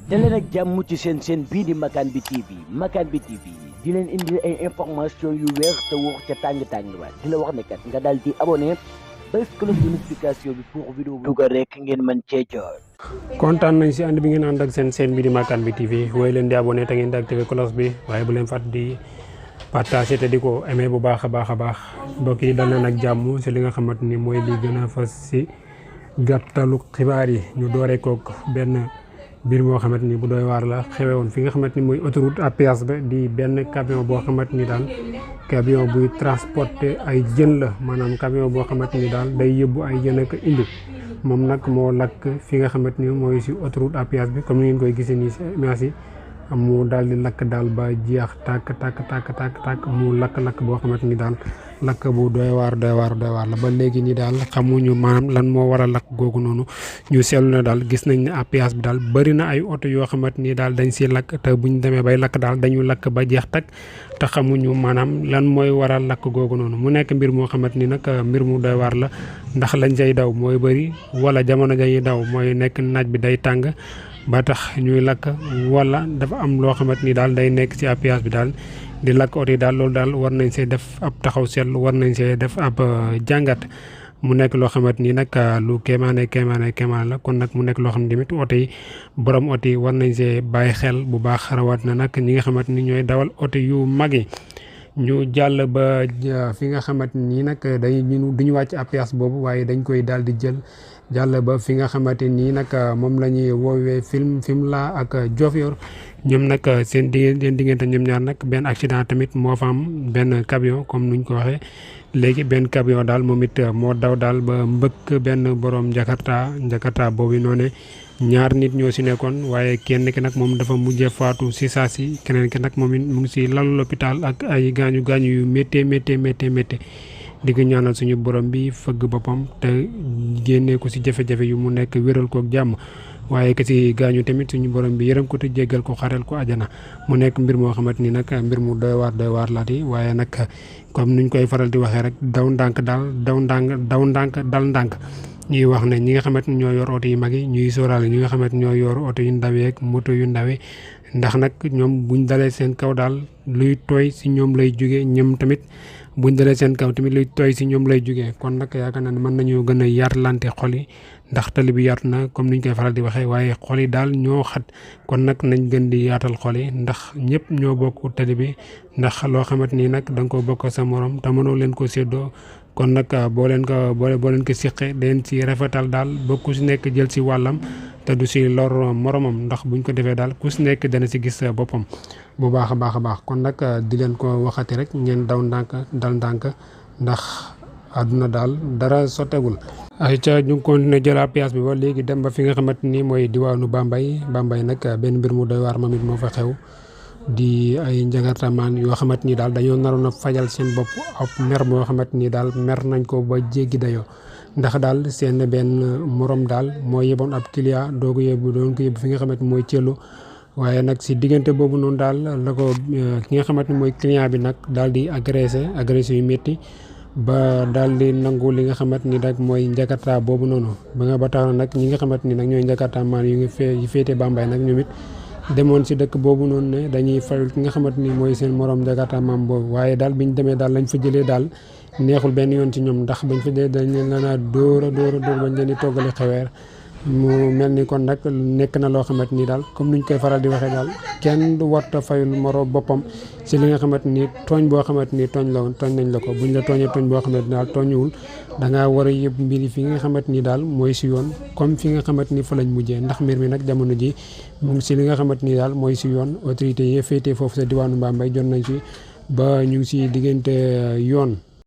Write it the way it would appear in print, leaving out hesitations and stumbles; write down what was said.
daleen ak jàmm ci seen bii di Makane bi TV Makane bi TV di leen indi ay information yu wér te wóor ca tàng-tàng ba di la wax ne kat nga daal di abonné bés cloche de notification bi pour vidéo bu dugal rek ngeen mën cee jot. kontaan nañ si ànd bi ngeen ànd ak seen bii di Makane bi TV wooy leen di abonné te ngeen di activé cloche bi waaye bu leen fàtte di partager te di ko aimé bu baax a baax mbokk yi dal leen ak jàmm si li nga xamante ni mooy li gën a fas si gàttalu xibaar yi ñu dooree kook benn mbir moo xamante ni bu doy waar la xewe woon fi nga xamante ni mooy autoroute à péage ba di benn camion boo xamante ni daal camion buy transporter ay jën la maanaam camion boo xamante ni daal day yóbbu ay jën ak indi moom nag moo lakk fi nga xamante ni mooy si autoroute à péage bi comme ni ngeen koy gisee nii si image yi mu daal di lakk daal ba jeex tàkk mu lakk boo xamante ni daal lakk bu doy waar la ba léegi nii daal xamuñu maanaam lan moo war a lakk googu noonu ñu seetlu na daal gis nañ ne à péage bi daal bëri na ay oto yoo xamante ni daal dañ si lakk te buñ demee bay lakk daal dañu lakk ba jeex tak te xamuñu maanaam lan mooy war a lakk googu noonu mu nekk mbir moo xamante ni nag mbir mu doy waar la ndax lañ cay daw mooy bëri wala jamono jañuy daw mooy nekk naaj bi day tàng ba tax ñuy lakk wala dafa am loo xamante ni daal day nekk ci à péage bi daal di lakk oto yi daal loolu daal war nañ see def ab taxaw seetlu war nañ see def ab jàngat mu nekk loo xamante ni nag lu kéemaane la kon nag mu nekk loo xam ne tamit oto yi borom oto yi war nañ see bàyyi xel bu baax rawat na nag ñi nga xamante ni ñooy dawal oto yu mag yi ñu jàll ba fi nga xamante ni nag duñu wàcc à péage boobu waaye dañ koy daal di jàll ba fi nga xamante nii nag moom la ñuy woowee Fimela ak Diofior ñoom nag seen diggante ñoom ñaar nag benn accident tamit moo fa am benn camion comme nuñ ko waxee léegi benn camion daal moom it moo daw daal ba mbëkk benn borom Jakarta boobu noonu ñaar nit ñoo si nekkoon waaye kenn ki nag moom dafa mujjee faatu si saa si keneen ki nag moom it mu ngi si lalu l'hôpital ak ay gaañu yu métti di ko ñaanal suñu borom bi fëgg boppam te génnee ko si jafe-jafe yu mu nekk wéral ko ak jàmm waaye que si gaañu tamit suñu borom bi yërëm ko te jéggal ko xareel ko ajana mu nekk mbir moo xamante ni nag mbir mu doy waar laati waaye nag comme nuñ koy faral di waxee rek daw ndànk dal ndànk ñuy wax ne ñi nga xamante ni ñoo yor oto yu mag yi ñuy sóoraale ñi nga xamante ni ñoo yor oto yu ndaw ak moto yu ndawe ndax nag ñoom buñ dalee seen kaw daal luy tooy si ñoom lay jóge ñoom tamit buñ dalee seen kaw tamit luy tooy si ñoom lay jógee kon nag yaakaar naa ne mën nañoo gën a yaatalante xol yi ndax tali bi yaatu na comme niñ koy faral di waxee waaye xol yi daal ñoo xat kon nag nañ gën di yaatal xol yi ndax ñëpp ñoo bokk tali bi ndax loo xamante ni nag da nga ko bokk sa morom te mënoo leen ko séddoo kon nag boo leen ko siqee den si rafetal daal ba ku si nekk jël si wàllam te du si lor moromam ndax buñ ko defee daal ku si nekk dana si gis boppam bu baax a baax kon nag di leen ko waxati rek ngeen daw ndànk dal ndànk ndax àdduna daal dara sottegul ay ca ñu continuer jël à péage bi ba léegi dem ba fi nga xamante ni mooy diwaanu Bambey nag benn mbir mu doy waar moom it moo fa xew di ay njagartamaan yoo xamante ni daal dañoo naroon a fajal seen bopp ab mer moo xamante ni daal mer nañ ko ba jéggi dayoo ndax daal seen benn morom daal moo yeboon ab client doon ko yóbbu fi nga xamante ni mooy Thielou waaye nag si diggante boobu noonu daal la ko ki nga xamante ni mooy client bi nag daal di agressé yu métti ba daal di nangu li nga xamante ni nag mooy Jakarta boobu noonu ba tax na nag ñi nga xamante ni nag ñooy Jakarta maan yu féete Bambey nag ñoom it demoon si dëkk boobu noonu ne dañuy fayul ki nga xamante ni mooy seen morom Jakarta maam boobu waaye daal biñ demee daal lañ fa jëlee daal neexul benn yoon ci ñoom ndax bañ fa jëlee dañ leen la dóor bañ leen di toggali xeweer mu mel ni kon nag nekk na loo xamante ni daal comme niñ koy faral di waxee daal kenn du warta fayul moroom boppam si li nga xamante ni tooñ boo xamante ni tooñ nañ la ko buñ la tooñee tooñ boo xamante ni daal tooñuwul dangaa war a yëpp mbiri fi nga xamante ni daal mooy si yoon comme fi nga xamante ni fa lañ mujjee ndax mbir mi nag jamono ji mu ngi si li nga xamante ni daal mooy si yoon autorité yi féetee foofu sa diwaanu Bambey jot nañ si ba ñu ngi si diggante yoon